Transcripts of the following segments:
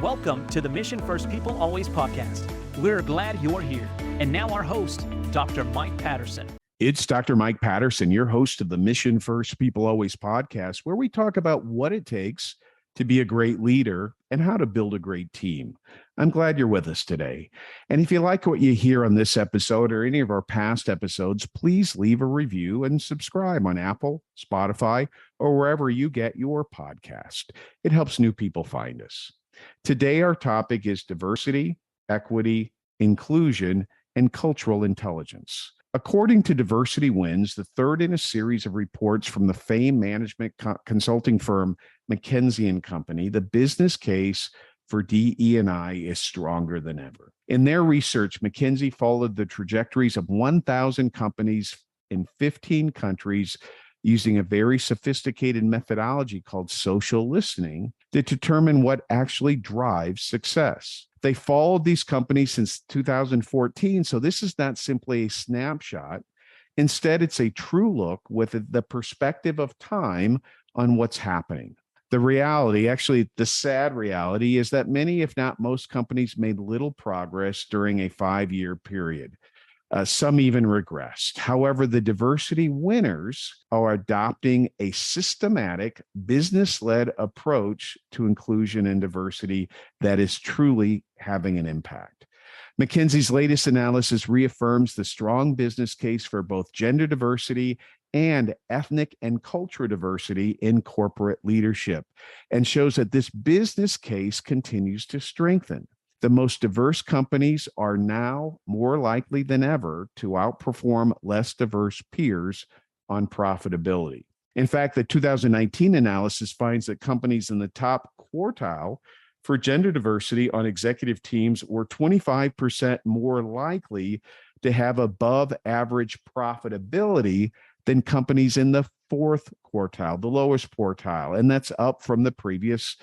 Welcome to the Mission First People Always podcast. We're glad you're here. And now our host, Dr. Mike Patterson. It's Dr. Mike Patterson, your host of the Mission First People Always podcast, where we talk about what it takes to be a great leader and how to build a great team. I'm glad you're with us today. And if you like what you hear on this episode or any of our past episodes, please leave a review and subscribe on Apple, Spotify, or wherever you get your podcast. It helps new people find us. Today, our topic is diversity, equity, inclusion, and cultural intelligence. According to Diversity Wins, the third in a series of reports from the famed management consulting firm McKinsey and Company, the business case for DE&I is stronger than ever. In their research, McKinsey followed the trajectories of 1,000 companies in 15 countries using a very sophisticated methodology called social listening to determine what actually drives success. They followed these companies since 2014, so this is not simply a snapshot. Instead, it's a true look with the perspective of time on what's happening. The reality, actually the sad reality, is that many, if not most companies made little progress during a 5-year period. Some even regressed. However, the diversity winners are adopting a systematic, business-led approach to inclusion and diversity that is truly having an impact. McKinsey's latest analysis reaffirms the strong business case for both gender diversity and ethnic and cultural diversity in corporate leadership, and shows that this business case continues to strengthen. The most diverse companies are now more likely than ever to outperform less diverse peers on profitability. In fact, the 2019 analysis finds that companies in the top quartile for gender diversity on executive teams were 25% more likely to have above average profitability than companies in the fourth quartile, the lowest quartile, and that's up from the previous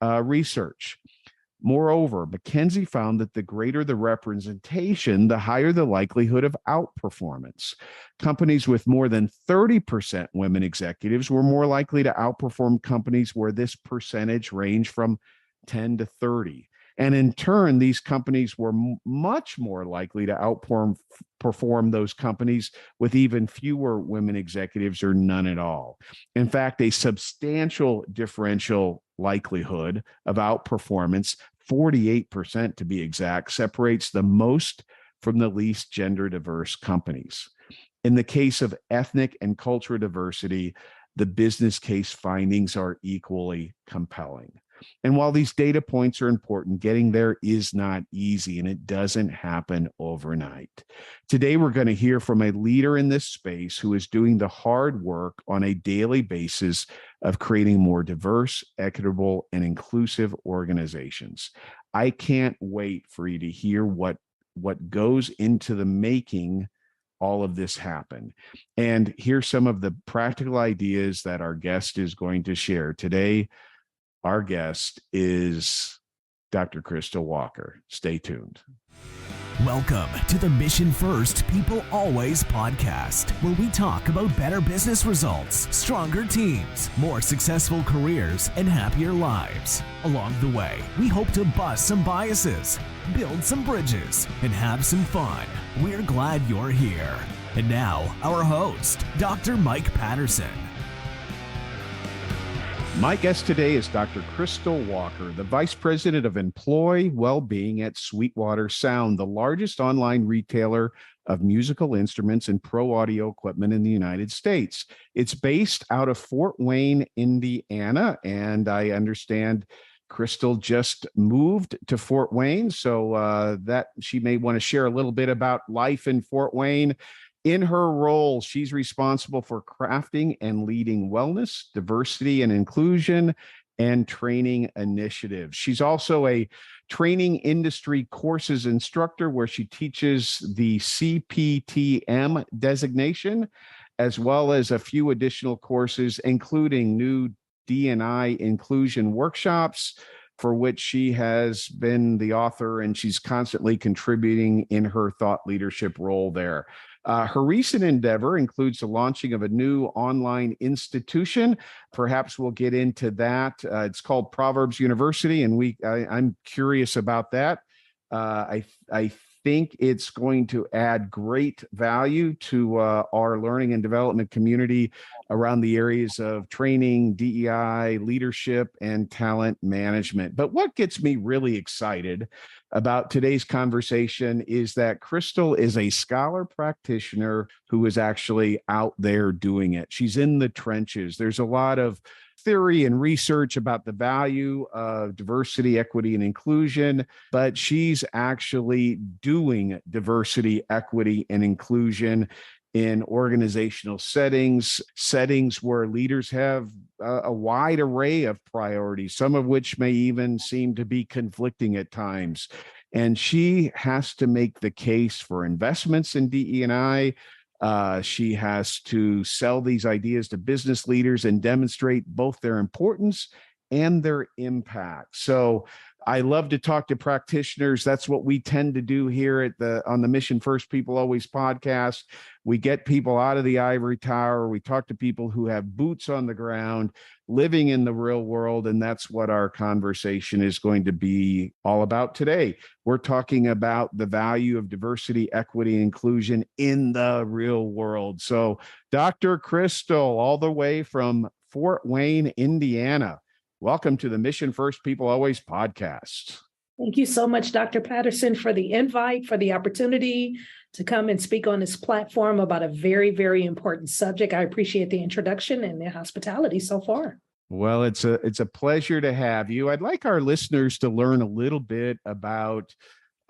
research. Moreover, McKinsey found that the greater the representation, the higher the likelihood of outperformance. Companies with more than 30% women executives were more likely to outperform companies where this percentage ranged from 10 to 30. And in turn, these companies were much more likely to outperform those companies with even fewer women executives or none at all. In fact, a substantial differential likelihood of outperformance, 48% to be exact, separates the most from the least gender diverse companies. In the case of ethnic and cultural diversity, the business case findings are equally compelling. And while these data points are important, getting there is not easy, and it doesn't happen overnight. Today, we're going to hear from a leader in this space who is doing the hard work on a daily basis of creating more diverse, equitable, and inclusive organizations. I can't wait for you to hear what goes into the making all of this happen. And here's some of the practical ideas that our guest is going to share today. Our guest is Dr. Kristal Walker. Stay tuned. Welcome to the Mission First People Always podcast, where we talk about better business results, stronger teams, more successful careers, and happier lives. Along the way, we hope to bust some biases, build some bridges, and have some fun. We're glad you're here. And now, our host, Dr. Mike Patterson. My guest today is Dr. Kristal Walker, the Vice President of Employee Wellbeing at Sweetwater Sound, the largest online retailer of musical instruments and pro audio equipment in the United States. It's based out of Fort Wayne, Indiana, and I understand Kristal just moved to Fort Wayne, so that she may want to share a little bit about life in Fort Wayne. In her role, she's responsible for crafting and leading wellness, diversity and inclusion, and training initiatives. She's also a training industry courses instructor where she teaches the CPTM designation, as well as a few additional courses, including new D&I inclusion workshops, for which she has been the author, and she's constantly contributing in her thought leadership role there. Her recent endeavor includes the launching of a new online institution. Perhaps we'll get into that. It's called Proverbs University, and I'm curious about that. I think it's going to add great value to our learning and development community around the areas of training, DEI, leadership, and talent management. But what gets me really excited about today's conversation is that Kristal is a scholar practitioner who is actually out there doing it. She's in the trenches. There's a lot of theory and research about the value of diversity, equity, and inclusion, but she's actually doing diversity, equity, and inclusion in organizational settings where leaders have a wide array of priorities, some of which may even seem to be conflicting at times. And she has to make the case for investments in DE&I. She has to sell these ideas to business leaders and demonstrate both their importance and their impact. So I love to talk to practitioners. That's what we tend to do here on the Mission First People Always podcast. We get people out of the ivory tower. We talk to people who have boots on the ground, living in the real world. And that's what our conversation is going to be all about today. We're talking about the value of diversity, equity, and inclusion in the real world. So Dr. Kristal, all the way from Fort Wayne, Indiana, welcome to the Mission First People Always podcast. Thank you so much, Dr. Patterson, for the invite, for the opportunity to come and speak on this platform about a very, very important subject. I appreciate the introduction and the hospitality so far. Well, it's a pleasure to have you. I'd like our listeners to learn a little bit about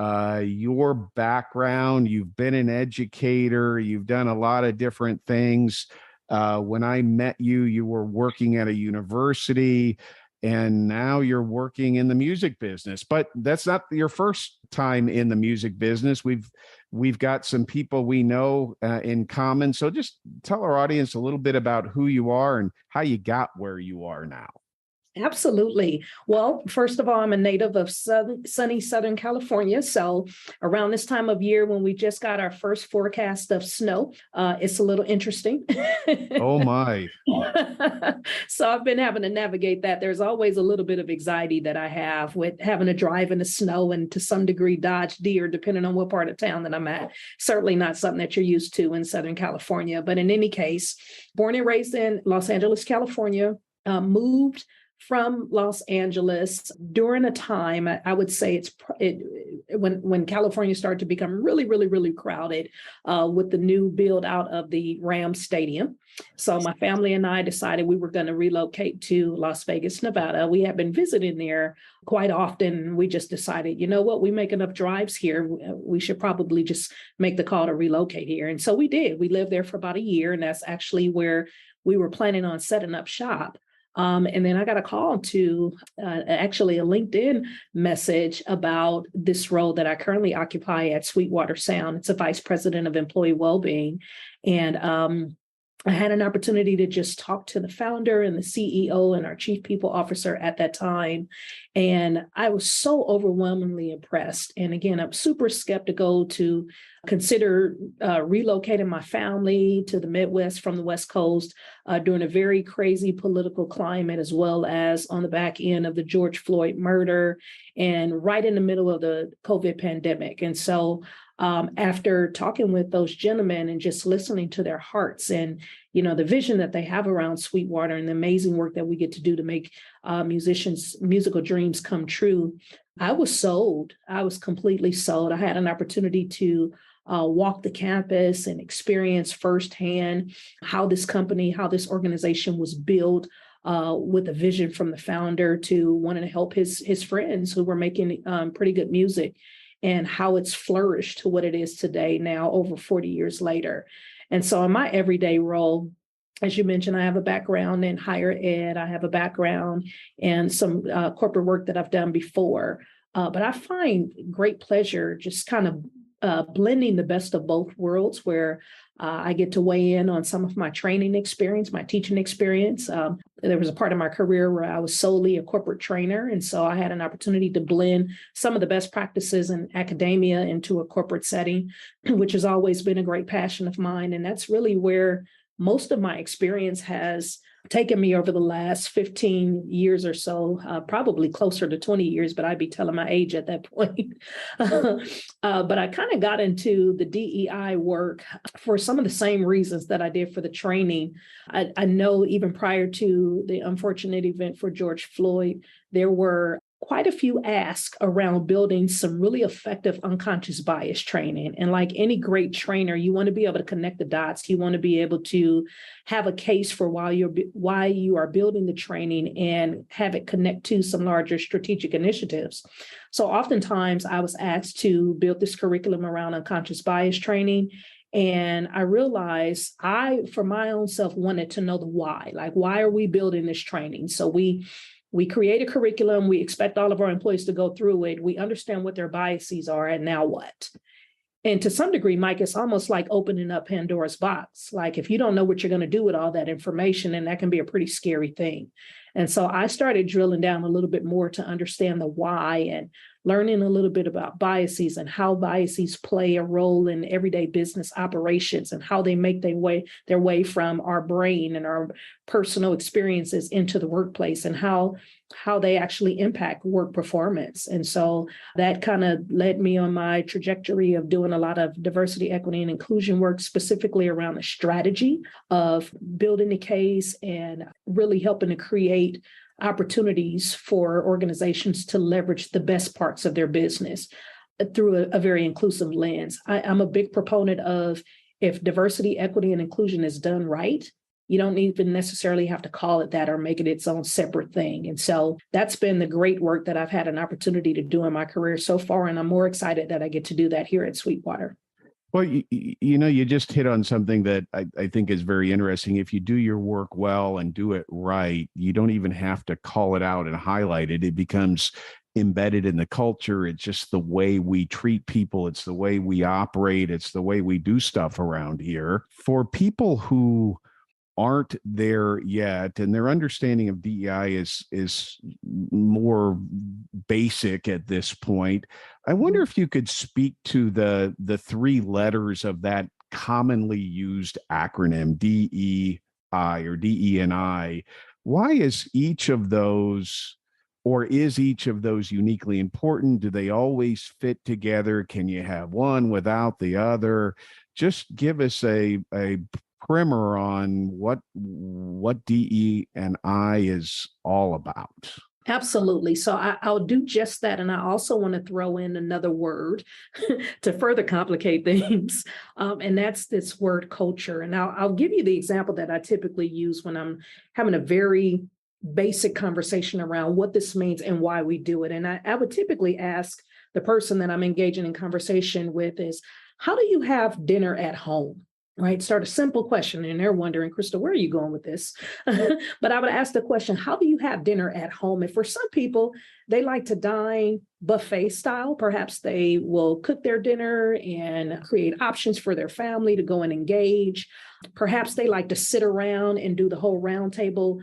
your background. You've been an educator. You've done a lot of different things. When I met you, you were working at a university, and now you're working in the music business. But that's not your first time in the music business. We've got some people we know in common. So just tell our audience a little bit about who you are and how you got where you are now. Absolutely. Well, first of all, I'm a native of sunny Southern California. So around this time of year, when we just got our first forecast of snow, it's a little interesting. Oh, my. So I've been having to navigate that. There's always a little bit of anxiety that I have with having to drive in the snow and to some degree dodge deer, depending on what part of town that I'm at. Certainly not something that you're used to in Southern California. But in any case, born and raised in Los Angeles, California, moved from Los Angeles during a time, I would say when California started to become really, really, really crowded with the new build out of the Rams Stadium. So my family and I decided we were going to relocate to Las Vegas, Nevada. We had been visiting there quite often. We just decided, you know what, we make enough drives here. We should probably just make the call to relocate here. And so we did. We lived there for about a year, and that's actually where we were planning on setting up shop. And then I got a call to actually a LinkedIn message about this role that I currently occupy at Sweetwater Sound. It's a vice president of employee well-being. And I had an opportunity to just talk to the founder and the CEO and our chief people officer at that time. And I was so overwhelmingly impressed. And again, I'm super skeptical to consider relocating my family to the Midwest from the West Coast during a very crazy political climate, as well as on the back end of the George Floyd murder and right in the middle of the COVID pandemic. And so after talking with those gentlemen and just listening to their hearts and, you know, the vision that they have around Sweetwater and the amazing work that we get to do to make musicians' musical dreams come true, I was sold. I was completely sold. I had an opportunity to walk the campus and experience firsthand how this company, how this organization was built with a vision from the founder to wanting to help his friends who were making pretty good music, and how it's flourished to what it is today now over 40 years later. And so in my everyday role, as you mentioned, I have a background in higher ed. I have a background in some corporate work that I've done before. But I find great pleasure just kind of blending the best of both worlds, where I get to weigh in on some of my training experience, my teaching experience. There was a part of my career where I was solely a corporate trainer. And so I had an opportunity to blend some of the best practices in academia into a corporate setting, which has always been a great passion of mine. And that's really where most of my experience has taken me over the last 15 years or so, probably closer to 20 years, but I'd be telling my age at that point. But I kind of got into the DEI work for some of the same reasons that I did for the training. I know even prior to the unfortunate event for George Floyd, there were quite a few asks around building some really effective unconscious bias training. And like any great trainer, you want to be able to connect the dots. You want to be able to have a case for why you are building the training and have it connect to some larger strategic initiatives. So oftentimes I was asked to build this curriculum around unconscious bias training. And I realized for my own self, wanted to know the why. Like, why are we building this training? So we create a curriculum. We expect all of our employees to go through it. We understand what their biases are, and now what? And to some degree, Mike, it's almost like opening up Pandora's box. Like, if you don't know what you're going to do with all that information, and that can be a pretty scary thing. And so I started drilling down a little bit more to understand the why and learning a little bit about biases and how biases play a role in everyday business operations and how they make their way from our brain and our personal experiences into the workplace, and how they actually impact work performance. And so that kind of led me on my trajectory of doing a lot of diversity, equity, and inclusion work, specifically around the strategy of building a case and really helping to create opportunities for organizations to leverage the best parts of their business through a very inclusive lens. I'm a big proponent of, if diversity, equity, and inclusion is done right, you don't even necessarily have to call it that or make it its own separate thing. And so that's been the great work that I've had an opportunity to do in my career so far. And I'm more excited that I get to do that here at Sweetwater. Well, you just hit on something that I think is very interesting. If you do your work well and do it right, you don't even have to call it out and highlight it. It becomes embedded in the culture. It's just the way we treat people. It's the way we operate. It's the way we do stuff around here. For people who aren't there yet, and their understanding of DEI is more basic at this point, I wonder if you could speak to the three letters of that commonly used acronym, DEI or DE&I. Why is each of those, or is each of those uniquely important? Do they always fit together? Can you have one without the other? Just give us a primer on what DE&I is all about. Absolutely. So I'll do just that. And I also want to throw in another word to further complicate things. And that's this word culture. And I'll give you the example that I typically use when I'm having a very basic conversation around what this means and why we do it. And I would typically ask the person that I'm engaging in conversation with is, how do you have dinner at home? Right? Start a simple question. And they're wondering, Kristal, where are you going with this? But I would ask the question, how do you have dinner at home? And for some people, they like to dine buffet style. Perhaps they will cook their dinner and create options for their family to go and engage. Perhaps they like to sit around and do the whole round table,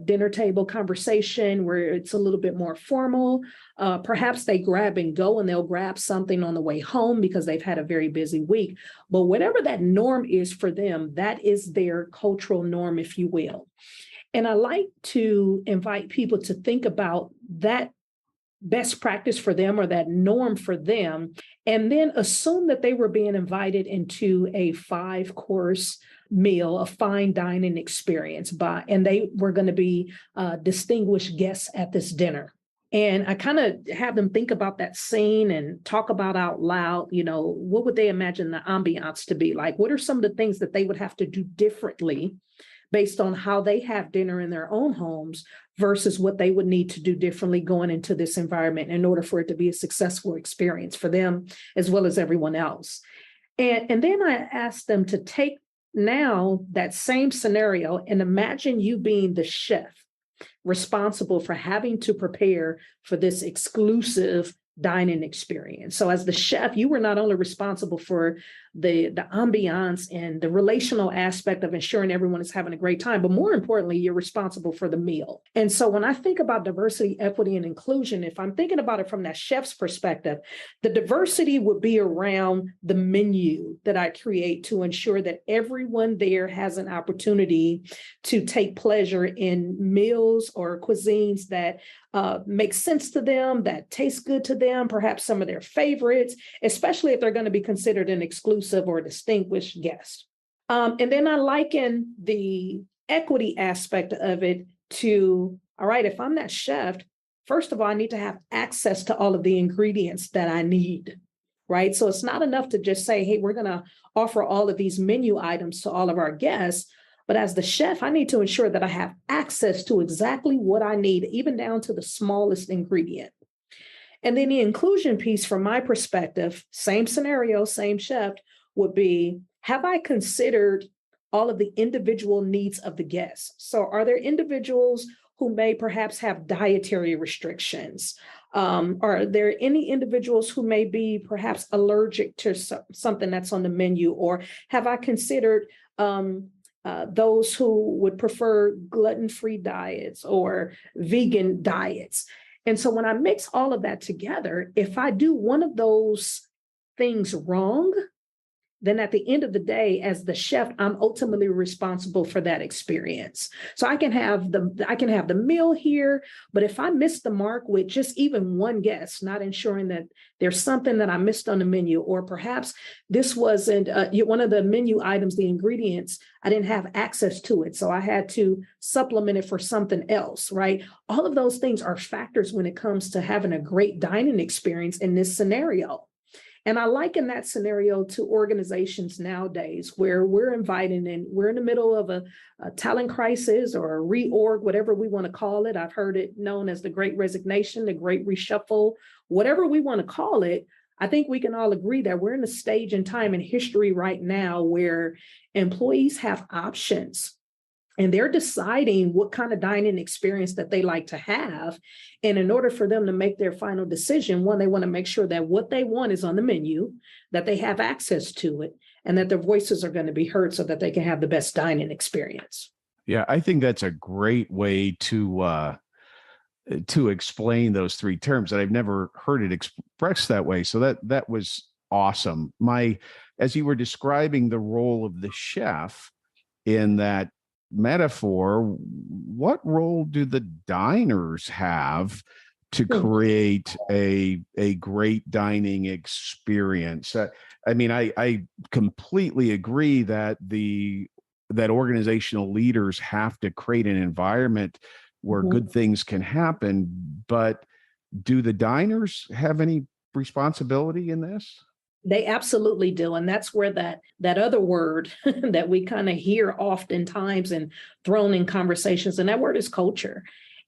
dinner table conversation where it's a little bit more formal. Perhaps they grab and go and they'll grab something on the way home because they've had a very busy week. But whatever that norm is for them, that is their cultural norm, if you will. And I like to invite people to think about that best practice for them or that norm for them, and then assume that they were being invited into a 5-course meal, a fine dining experience, and they were going to be distinguished guests at this dinner. And I kind of have them think about that scene and talk about out loud, what would they imagine the ambiance to be like? What are some of the things that they would have to do differently based on how they have dinner in their own homes versus what they would need to do differently going into this environment in order for it to be a successful experience for them as well as everyone else. And then I asked them to take now that same scenario and imagine you being the chef responsible for having to prepare for this exclusive dining experience. So as the chef, you were not only responsible for the ambiance and the relational aspect of ensuring everyone is having a great time, but more importantly, you're responsible for the meal. And so when I think about diversity, equity, and inclusion, if I'm thinking about it from that chef's perspective, the diversity would be around the menu that I create to ensure that everyone there has an opportunity to take pleasure in meals or cuisines that make sense to them, that taste good to them, perhaps some of their favorites, especially if they're going to be considered an exclusive or distinguished guest. And then I liken the equity aspect of it to, all right, if I'm that chef, first of all, I need to have access to all of the ingredients that I need, right? So it's not enough to just say, hey, we're going to offer all of these menu items to all of our guests. But as the chef, I need to ensure that I have access to exactly what I need, even down to the smallest ingredient. And then the inclusion piece, from my perspective, same scenario, same chef, would be, have I considered all of the individual needs of the guests? So are there individuals who may perhaps have dietary restrictions? Are there any individuals who may be perhaps allergic to something that's on the menu? Or have I considered those who would prefer gluten-free diets or vegan diets? And so when I mix all of that together, if I do one of those things wrong, then at the end of the day, as the chef, I'm ultimately responsible for that experience. So I can have the meal here, but if I miss the mark with just even one guest, not ensuring that there's something that I missed on the menu, or perhaps this wasn't one of the menu items, the ingredients, I didn't have access to it, so I had to supplement it for something else, right? All of those things are factors when it comes to having a great dining experience in this scenario. And I liken that scenario to organizations nowadays where we're inviting and we're in the middle of a talent crisis or a reorg, whatever we want to call it. I've heard it known as the Great Resignation, the Great Reshuffle, whatever we want to call it. I think we can all agree that we're in a stage in time in history right now where employees have options. And they're deciding what kind of dining experience that they like to have. And in order for them to make their final decision, one, they want to make sure that what they want is on the menu, that they have access to it, and that their voices are going to be heard so that they can have the best dining experience. Yeah, I think that's a great way to explain those three terms. And I've never heard it expressed that way. So that was awesome. As you were describing the role of the chef in that metaphor, what role do the diners have to create a great dining experience? I mean, I completely agree that that organizational leaders have to create an environment where good things can happen, but do the diners have any responsibility in this? They absolutely do. And that's where that other word that we kind of hear oftentimes and thrown in conversations, and that word is culture.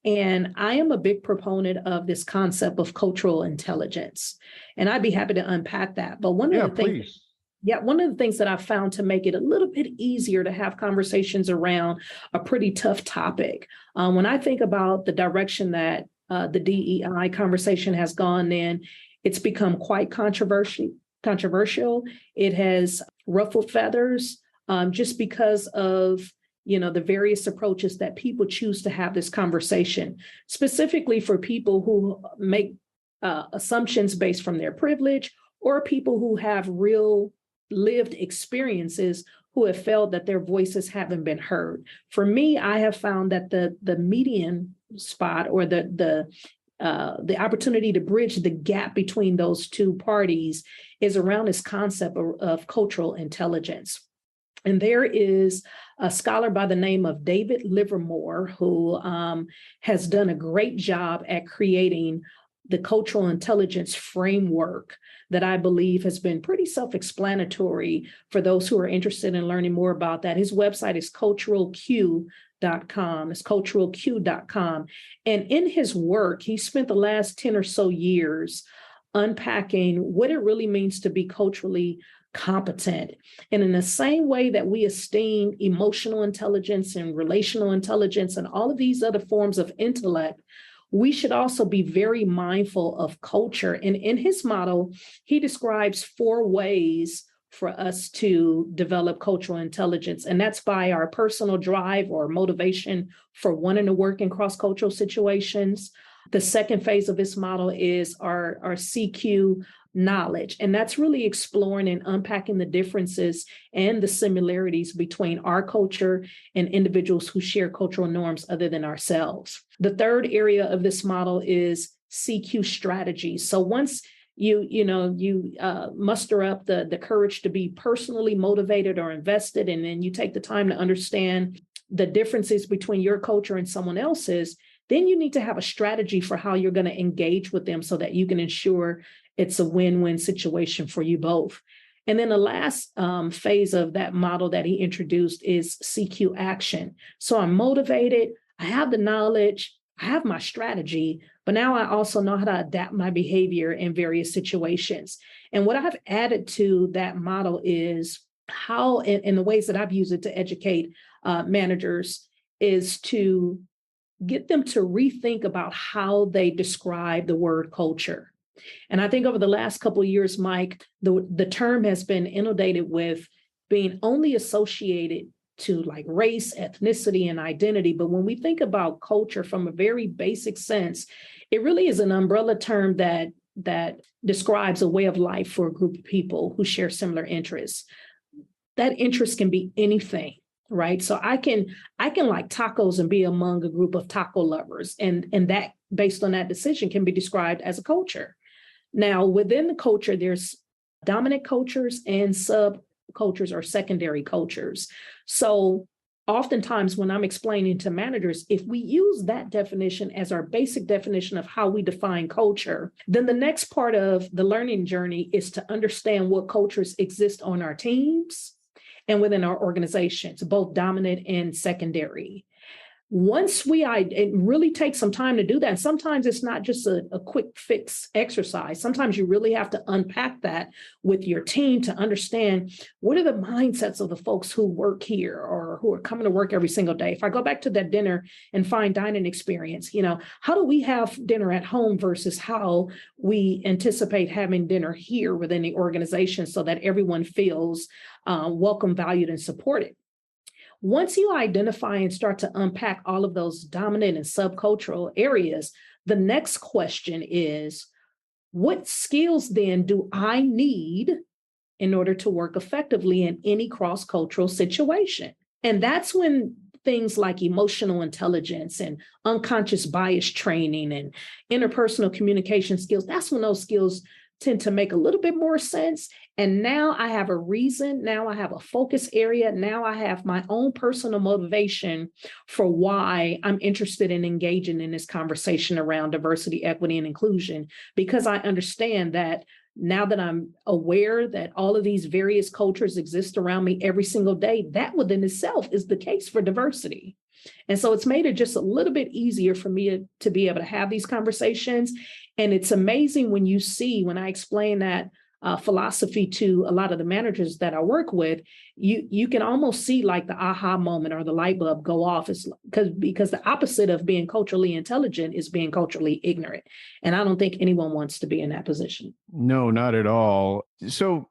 And I am a big proponent of this concept of cultural intelligence. And I'd be happy to unpack that. But one of the things that I've found to make it a little bit easier to have conversations around a pretty tough topic, when I think about the direction that the DEI conversation has gone in, it's become quite controversial. It has ruffled feathers just because of, the various approaches that people choose to have this conversation, specifically for people who make assumptions based from their privilege, or people who have real lived experiences who have felt that their voices haven't been heard. For me, I have found that the median spot, or the opportunity to bridge the gap between those two parties, is around this concept of cultural intelligence. And there is a scholar by the name of David Livermore who has done a great job at creating the cultural intelligence framework that I believe has been pretty self-explanatory for those who are interested in learning more about that. His website is culturalq.com. It's culturalq.com. And in his work, he spent the last 10 or so years unpacking what it really means to be culturally competent. And in the same way that we esteem emotional intelligence and relational intelligence and all of these other forms of intellect, we should also be very mindful of culture. And in his model, he describes 4 ways for us to develop cultural intelligence. And that's by our personal drive or motivation for wanting to work in cross-cultural situations. The second phase of this model is our CQ knowledge. And that's really exploring and unpacking the differences and the similarities between our culture and individuals who share cultural norms other than ourselves. The third area of this model is CQ strategies. So once you muster up the courage to be personally motivated or invested, and then you take the time to understand the differences between your culture and someone else's, then you need to have a strategy for how you're going to engage with them so that you can ensure it's a win-win situation for you both. And then the last phase of that model that he introduced is CQ action. So I'm motivated, I have the knowledge, I have my strategy, but now I also know how to adapt my behavior in various situations. And what I've added to that model is how, in the ways that I've used it to educate managers, is to get them to rethink about how they describe the word culture. And I think over the last couple of years, Mike, the term has been inundated with being only associated to like race, ethnicity, and identity. But when we think about culture from a very basic sense, it really is an umbrella term that describes a way of life for a group of people who share similar interests. That interest can be anything, right? So I can like tacos and be among a group of taco lovers, and that, based on that decision, can be described as a culture. Now, within the culture, there's dominant cultures and subcultures or secondary cultures. So oftentimes when I'm explaining to managers, if we use that definition as our basic definition of how we define culture, then the next part of the learning journey is to understand what cultures exist on our teams and within our organizations, both dominant and secondary. Once it really takes some time to do that. And sometimes it's not just a quick fix exercise. Sometimes you really have to unpack that with your team to understand what are the mindsets of the folks who work here or who are coming to work every single day. If I go back to that dinner and fine dining experience, how do we have dinner at home versus how we anticipate having dinner here within the organization so that everyone feels welcome, valued, and supported? Once you identify and start to unpack all of those dominant and subcultural areas, the next question is, what skills then do I need in order to work effectively in any cross-cultural situation? And that's when things like emotional intelligence and unconscious bias training and interpersonal communication skills, that's when those skills tend to make a little bit more sense. And now I have a reason, now I have a focus area, now I have my own personal motivation for why I'm interested in engaging in this conversation around diversity, equity, and inclusion, because I understand that now that I'm aware that all of these various cultures exist around me every single day, that within itself is the case for diversity. And so it's made it just a little bit easier for me to be able to have these conversations. And it's amazing when I explain that philosophy to a lot of the managers that I work with, you can almost see like the aha moment or the light bulb go off. It's because the opposite of being culturally intelligent is being culturally ignorant. And I don't think anyone wants to be in that position. No, not at all. So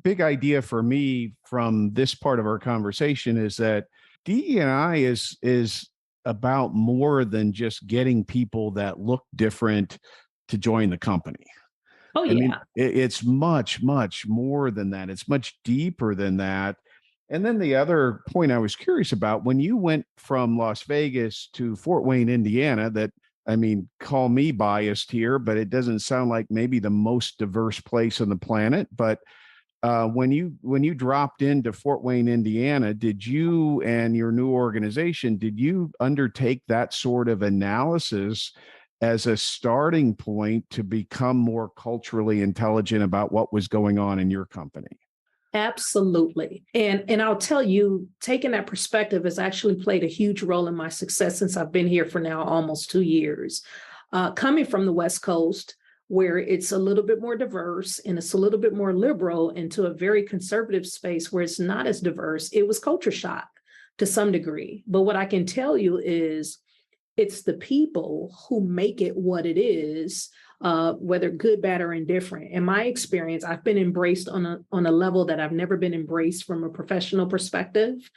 big idea for me from this part of our conversation is that DE&I is about more than just getting people that look different to join the company. Oh, yeah. I mean, it's much, much more than that. It's much deeper than that. And then the other point I was curious about, when you went from Las Vegas to Fort Wayne, Indiana, call me biased here, but it doesn't sound like maybe the most diverse place on the planet. But when you dropped into Fort Wayne, Indiana, did you and your new organization, did you undertake that sort of analysis as a starting point to become more culturally intelligent about what was going on in your company? Absolutely. And I'll tell you, taking that perspective has actually played a huge role in my success since I've been here for now almost 2 years. Coming from the West Coast, where it's a little bit more diverse and it's a little bit more liberal, into a very conservative space where it's not as diverse, it was culture shock to some degree. But what I can tell you is It's the people who make it what it is, whether good, bad, or indifferent. In my experience, I've been embraced on a level that I've never been embraced from a professional perspective.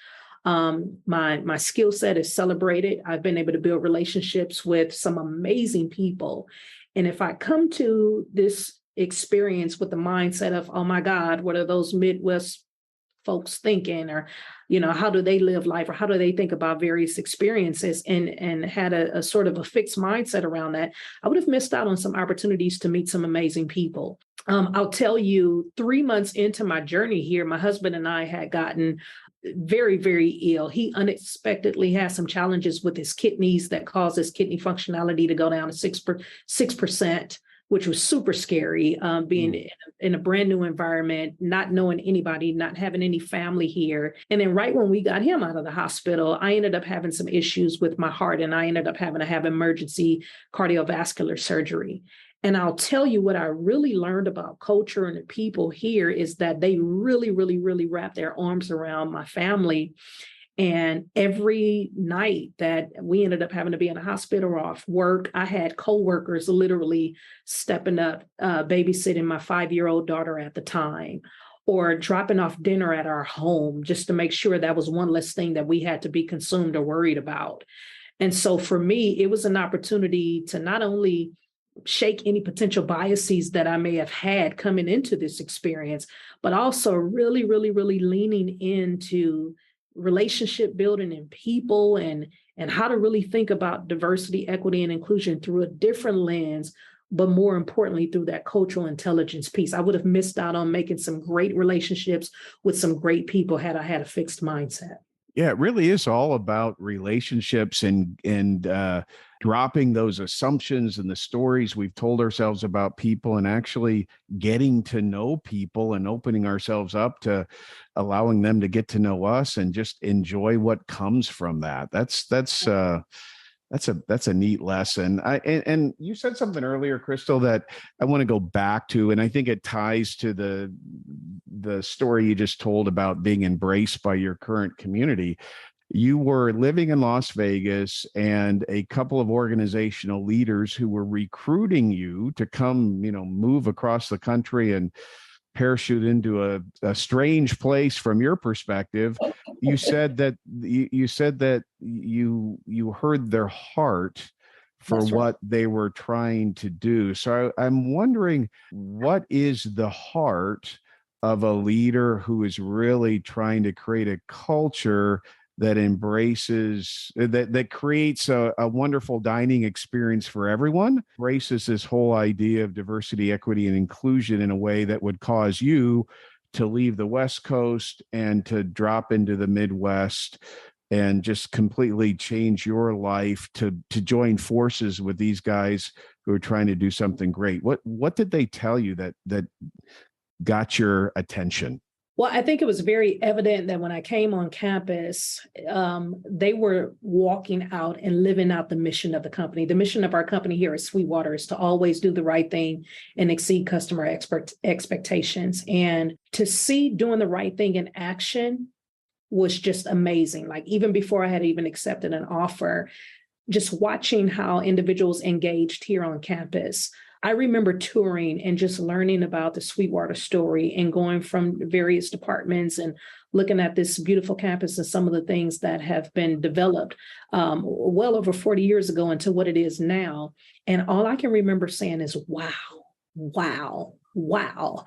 My skill set is celebrated. I've been able to build relationships with some amazing people. And if I come to this experience with the mindset of, oh my God, what are those Midwest folks thinking, or, how do they live life, or how do they think about various experiences, and had a sort of a fixed mindset around that, I would have missed out on some opportunities to meet some amazing people. I'll tell you, 3 months into my journey here, my husband and I had gotten very, very ill. He unexpectedly has some challenges with his kidneys that caused his kidney functionality to go down to 6%, which was super scary, being in a brand new environment, not knowing anybody, not having any family here. And then right when we got him out of the hospital, I ended up having some issues with my heart, and I ended up having to have emergency cardiovascular surgery. And I'll tell you what I really learned about culture and the people here is that they really, really, really wrap their arms around my family. And every night that we ended up having to be in a hospital or off work, I had coworkers literally stepping up, babysitting my 5-year-old daughter at the time, or dropping off dinner at our home just to make sure that was one less thing that we had to be consumed or worried about. And so for me, it was an opportunity to not only shake any potential biases that I may have had coming into this experience, but also really, really, really leaning into relationship building and people, and how to really think about diversity, equity, and inclusion through a different lens, but more importantly, through that cultural intelligence piece. I would have missed out on making some great relationships with some great people had I had a fixed mindset. Yeah, it really is all about relationships and dropping those assumptions and the stories we've told ourselves about people, and actually getting to know people and opening ourselves up to allowing them to get to know us and just enjoy what comes from that. That's a neat lesson. And you said something earlier, Kristal, that I want to go back to, and I think it ties to the story you just told about being embraced by your current community. You were living in Las Vegas, and a couple of organizational leaders who were recruiting you to come, move across the country and parachute into a strange place from your perspective. You said that you heard their heart for That's right. what they were trying to do. So I'm wondering, what is the heart of a leader who is really trying to create a culture that embraces, that creates a wonderful dining experience for everyone, embraces this whole idea of diversity, equity, and inclusion in a way that would cause you to leave the West Coast and to drop into the Midwest and just completely change your life to join forces with these guys who are trying to do something great? What did they tell you that got your attention? Well, I think it was very evident that when I came on campus, they were walking out and living out the mission of the company. The mission of our company here at Sweetwater is to always do the right thing and exceed customer expectations. And to see doing the right thing in action was just amazing. Like, even before I had even accepted an offer, just watching how individuals engaged here on campus. I remember touring and just learning about the Sweetwater story and going from various departments and looking at this beautiful campus and some of the things that have been developed well over 40 years ago into what it is now. And all I can remember saying is, wow, wow, wow.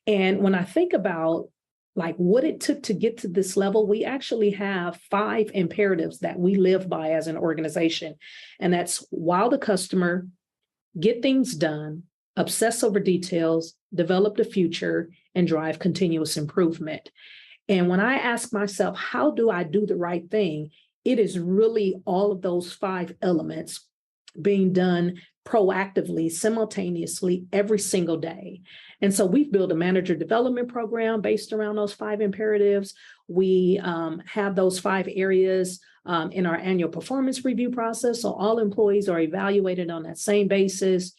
And when I think about like what it took to get to this level, we actually have 5 imperatives that we live by as an organization. And that's wow the customer, get things done, obsess over details, develop the future, and drive continuous improvement. And when I ask myself, how do I do the right thing? It is really all of those 5 elements being done proactively, simultaneously, every single day. And so we've built a manager development program based around those 5 imperatives. We have those 5 areas in our annual performance review process. So all employees are evaluated on that same basis.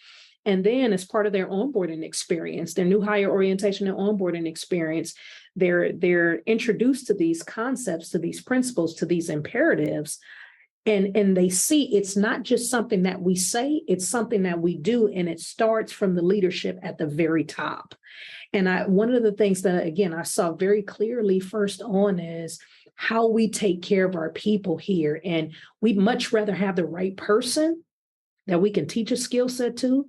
And then as part of their onboarding experience, their new hire orientation and onboarding experience, they're introduced to these concepts, to these principles, to these imperatives. And they see it's not just something that we say, it's something that we do, and it starts from the leadership at the very top. And one of the things that, again, I saw very clearly first on is how we take care of our people here. And we'd much rather have the right person that we can teach a skill set to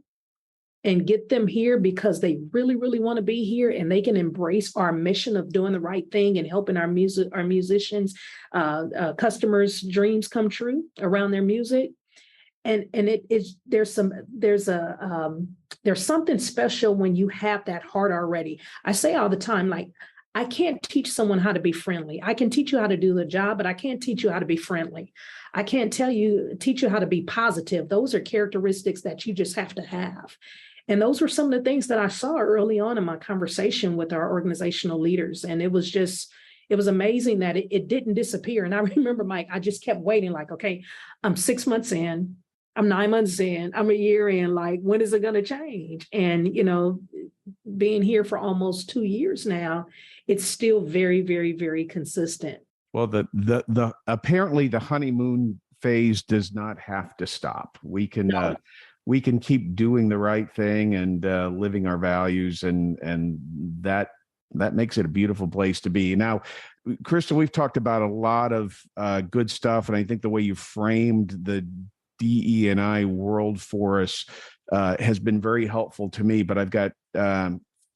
and get them here because they really, really want to be here, and they can embrace our mission of doing the right thing and helping our musicians, customers' dreams come true around their music. And it is there's something special when you have that heart already. I say all the time, like, I can't teach someone how to be friendly. I can teach you how to do the job, but I can't teach you how to be friendly. I can't teach you how to be positive. Those are characteristics that you just have to have. And those were some of the things that I saw early on in my conversation with our organizational leaders. And it was amazing that it didn't disappear. And I remember, Mike, I just kept waiting, like, okay, I'm 6 months in, I'm 9 months in, I'm a year in, like, when is it going to change? And, being here for almost 2 years now, it's still very, very, very consistent. Well, the apparently the honeymoon phase does not have to stop. We can keep doing the right thing and living our values, and that makes it a beautiful place to be. Now, Kristal, we've talked about a lot of good stuff, and I think the way you framed the DE&I world for us has been very helpful to me. But I've got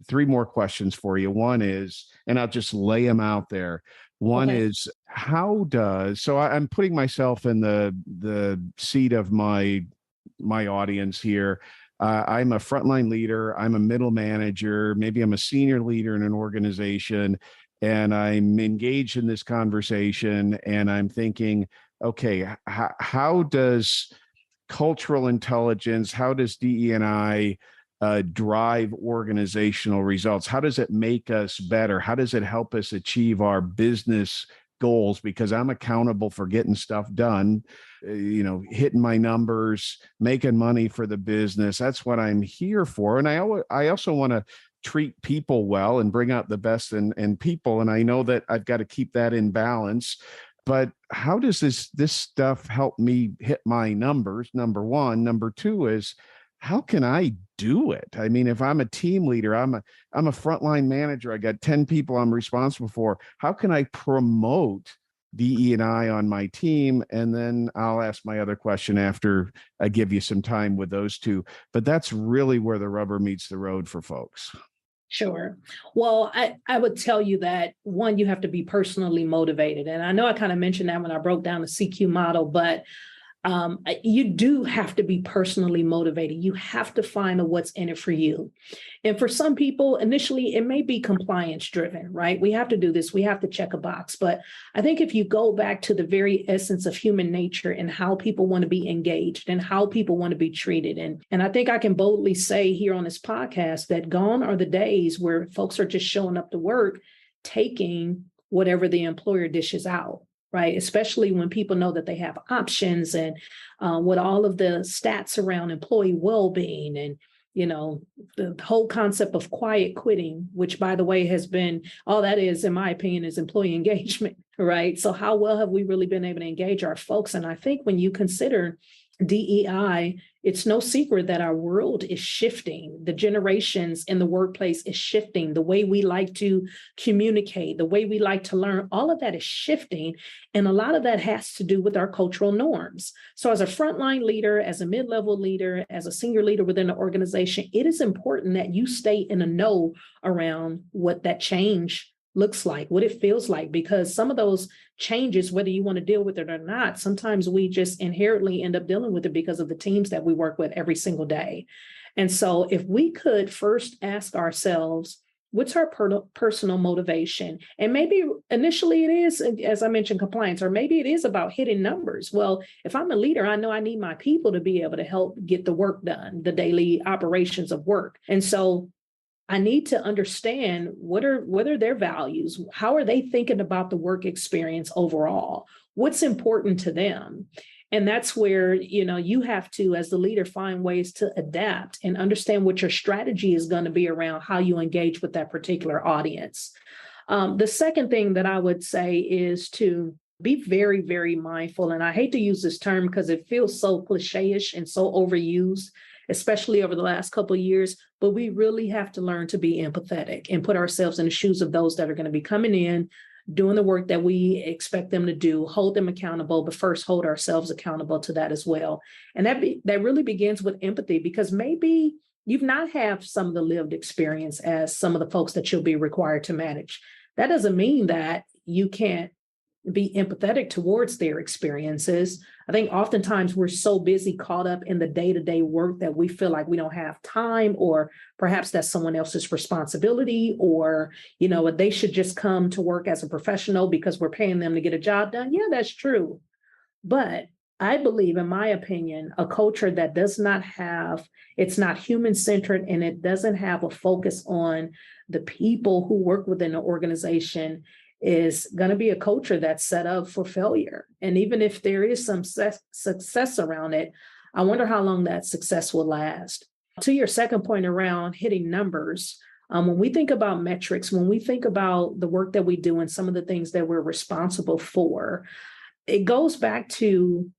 3 more questions for you. One is, and I'll just lay them out there. One is, I'm putting myself in the seat of my audience here. I'm a frontline leader. I'm a middle manager. Maybe I'm a senior leader in an organization, and I'm engaged in this conversation, and I'm thinking, okay, how does cultural intelligence, how does DE&I drive organizational results? How does it make us better? How does it help us achieve our business goals? Because I'm accountable for getting stuff done, hitting my numbers, making money for the business. That's what I'm here for. And I also want to treat people well and bring out the best in people. And I know that I've got to keep that in balance. But how does this stuff help me hit my numbers? Number one. Number two is, how can I do it? I mean, if I'm a team leader, I'm a frontline manager, I got 10 people I'm responsible for. How can I promote DE&I on my team? And then I'll ask my other question after I give you some time with those two. But that's really where the rubber meets the road for folks. Sure. Well, I would tell you that, one, you have to be personally motivated. And I know I kind of mentioned that when I broke down the CQ model, but you do have to be personally motivated. You have to find what's in it for you. And for some people, initially, it may be compliance driven, right? We have to do this. We have to check a box. But I think if you go back to the very essence of human nature and how people want to be engaged and how people want to be treated. And I think I can boldly say here on this podcast that gone are the days where folks are just showing up to work, taking whatever the employer dishes out. Right, especially when people know that they have options and what all of the stats around employee well-being and, the whole concept of quiet quitting, which, by the way, has been, all that is, in my opinion, is employee engagement. Right. So how well have we really been able to engage our folks? And I think when you consider DEI, it's no secret that our world is shifting. The generations in the workplace is shifting. The way we like to communicate, the way we like to learn, all of that is shifting. And a lot of that has to do with our cultural norms. So as a frontline leader, as a mid-level leader, as a senior leader within the organization, it is important that you stay in a know around what that change looks like, what it feels like, because some of those changes, whether you want to deal with it or not, sometimes we just inherently end up dealing with it because of the teams that we work with every single day. And so if we could first ask ourselves, what's our personal motivation? And maybe initially it is, as I mentioned, compliance, or maybe it is about hitting numbers. Well, if I'm a leader, I know I need my people to be able to help get the work done, the daily operations of work. And so I need to understand what are their values? How are they thinking about the work experience overall? What's important to them? And that's where, you have to, as the leader, find ways to adapt and understand what your strategy is going to be around how you engage with that particular audience. The second thing that I would say is to be very, very mindful. And I hate to use this term because it feels so cliche-ish and so overused, especially over the last couple of years, but we really have to learn to be empathetic and put ourselves in the shoes of those that are going to be coming in, doing the work that we expect them to do, hold them accountable, but first hold ourselves accountable to that as well. And that really begins with empathy, because maybe you've not had some of the lived experience as some of the folks that you'll be required to manage. That doesn't mean that you can't be empathetic towards their experiences. I think oftentimes we're so busy caught up in the day-to-day work that we feel like we don't have time, or perhaps that's someone else's responsibility, or, they should just come to work as a professional because we're paying them to get a job done. Yeah, that's true. But I believe, in my opinion, a culture that it's not human-centered and it doesn't have a focus on the people who work within the organization is going to be a culture that's set up for failure. And even if there is some success around it, I wonder how long that success will last. To your second point around hitting numbers, when we think about metrics, when we think about the work that we do and some of the things that we're responsible for, it goes back to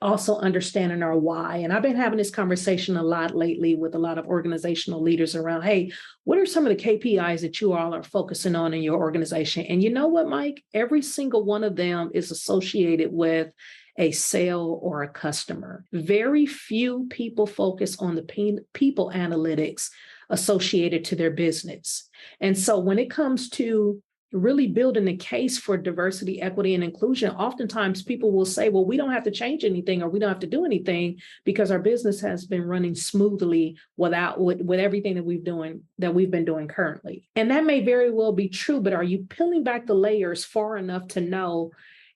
also understanding our why. And I've been having this conversation a lot lately with a lot of organizational leaders around, hey, what are some of the KPIs that you all are focusing on in your organization? And you know what, Mike? Every single one of them is associated with a sale or a customer. Very few people focus on the people analytics associated to their business. And so when it comes to really building a case for diversity, equity, and inclusion, oftentimes people will say, well, we don't have to change anything, or we don't have to do anything because our business has been running smoothly with everything that we've been doing currently. And that may very well be true, but are you peeling back the layers far enough to know,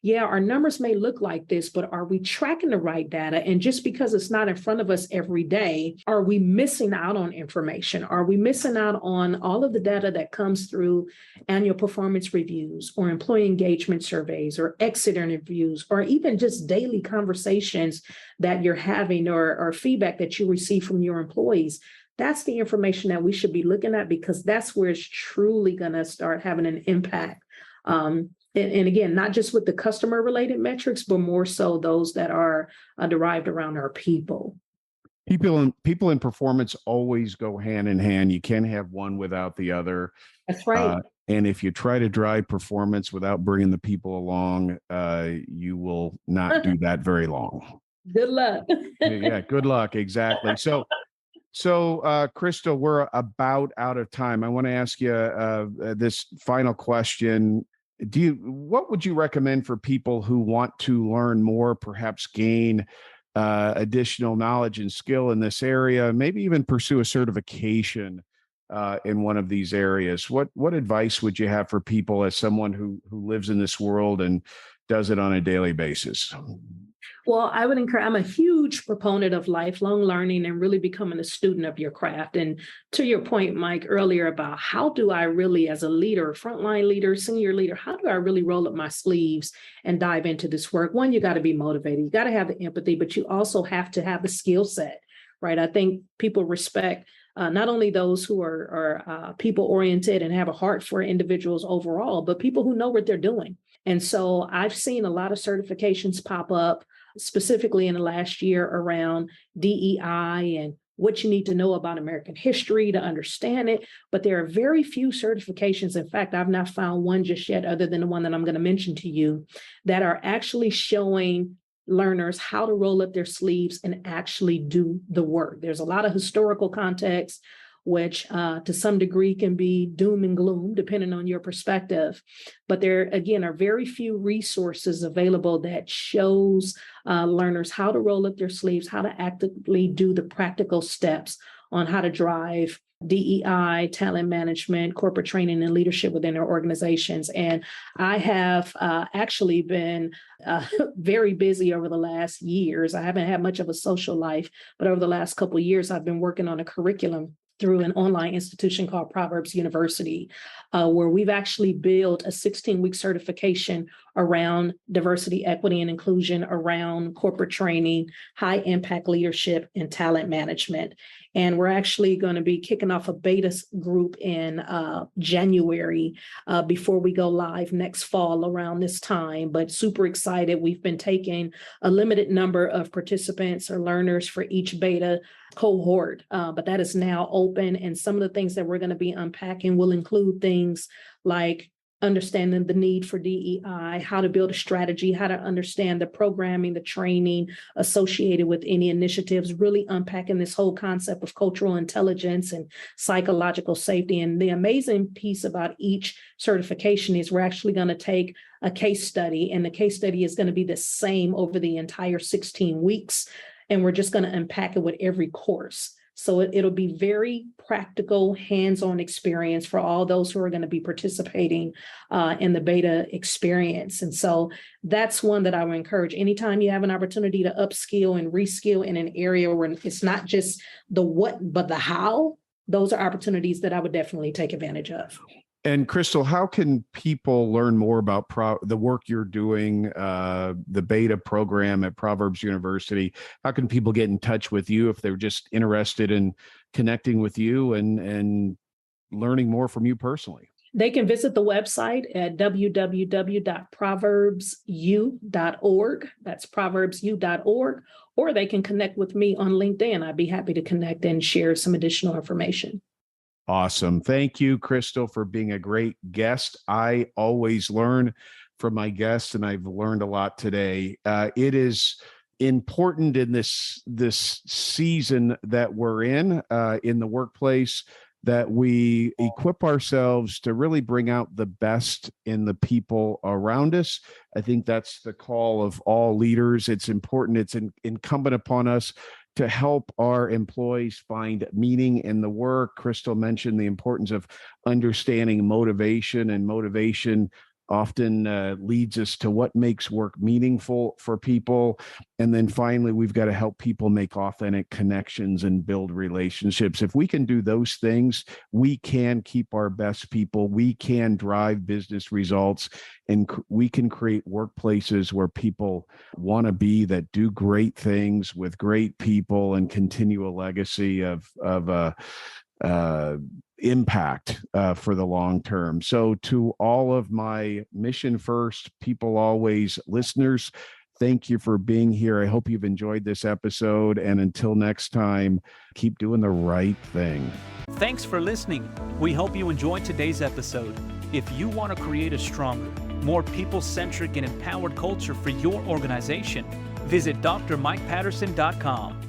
yeah, our numbers may look like this, but are we tracking the right data? And just because it's not in front of us every day, are we missing out on information? Are we missing out on all of the data that comes through annual performance reviews or employee engagement surveys or exit interviews, or even just daily conversations that you're having or feedback that you receive from your employees? That's the information that we should be looking at, because that's where it's truly going to start having an impact. And again, not just with the customer related metrics, but more so those that are derived around our people. People in performance always go hand in hand. You can't have one without the other. That's right. And if you try to drive performance without bringing the people along, you will not do that very long. Good luck. Yeah, good luck. Exactly. So, Kristal, we're about out of time. I want to ask you this final question. What would you recommend for people who want to learn more, perhaps gain additional knowledge and skill in this area, maybe even pursue a certification in one of these areas? What advice would you have for people as someone who lives in this world and does it on a daily basis? Well, I would encourage, I'm a huge proponent of lifelong learning and really becoming a student of your craft. And to your point, Mike, earlier about how do I really, as a leader, frontline leader, senior leader, how do I really roll up my sleeves and dive into this work? One, you got to be motivated. You got to have the empathy, but you also have to have the skill set, right? I think people respect not only those who are people oriented and have a heart for individuals overall, but people who know what they're doing. And so I've seen a lot of certifications pop up, specifically in the last year, around DEI and what you need to know about American history to understand it. But there are very few certifications. In fact, I've not found one just yet, other than the one that I'm going to mention to you, that are actually showing learners how to roll up their sleeves and actually do the work. There's a lot of historical context, which to some degree can be doom and gloom, depending on your perspective. But there, again, are very few resources available that shows learners how to roll up their sleeves, how to actively do the practical steps on how to drive DEI, talent management, corporate training, and leadership within their organizations. And I have actually been very busy over the last years. I haven't had much of a social life, but over the last couple of years, I've been working on a curriculum through an online institution called Proverbs University, where we've actually built a 16-week certification around diversity, equity, and inclusion, around corporate training, high impact leadership, and talent management. And we're actually going to be kicking off a beta group in January before we go live next fall around this time. But super excited. We've been taking a limited number of participants or learners for each beta cohort, but that is now open. And some of the things that we're going to be unpacking will include things like understanding the need for DEI, how to build a strategy, how to understand the programming, the training associated with any initiatives, really unpacking this whole concept of cultural intelligence and psychological safety. And the amazing piece about each certification is we're actually going to take a case study, and the case study is going to be the same over the entire 16 weeks. And we're just going to unpack it with every course. So it'll be very practical, hands-on experience for all those who are going to be participating in the beta experience. And so that's one that I would encourage. Anytime you have an opportunity to upskill and reskill in an area where it's not just the what, but the how, those are opportunities that I would definitely take advantage of. And Kristal, how can people learn more about the work you're doing, the beta program at Proverbs University? How can people get in touch with you if they're just interested in connecting with you and learning more from you personally? They can visit the website at www.proverbsu.org. That's proverbsu.org. Or they can connect with me on LinkedIn. I'd be happy to connect and share some additional information. Awesome. Thank you, Kristal, for being a great guest. I always learn from my guests, and I've learned a lot today. It is important in this season that we're in the workplace that we equip ourselves to really bring out the best in the people around us. I think that's the call of all leaders. It's important. It's incumbent upon us to help our employees find meaning in the work. Kristal mentioned the importance of understanding motivation, and motivation often leads us to what makes work meaningful for people. And then finally, we've got to help people make authentic connections and build relationships. If we can do those things, we can keep our best people, we can drive business results, and we can create workplaces where people want to be, that do great things with great people and continue a legacy of impact for the long term. So to all of my Mission First, People Always listeners, thank you for being here. I hope you've enjoyed this episode. And until next time, keep doing the right thing. Thanks for listening. We hope you enjoyed today's episode. If you want to create a stronger, more people-centric and empowered culture for your organization, visit drmikepatterson.com.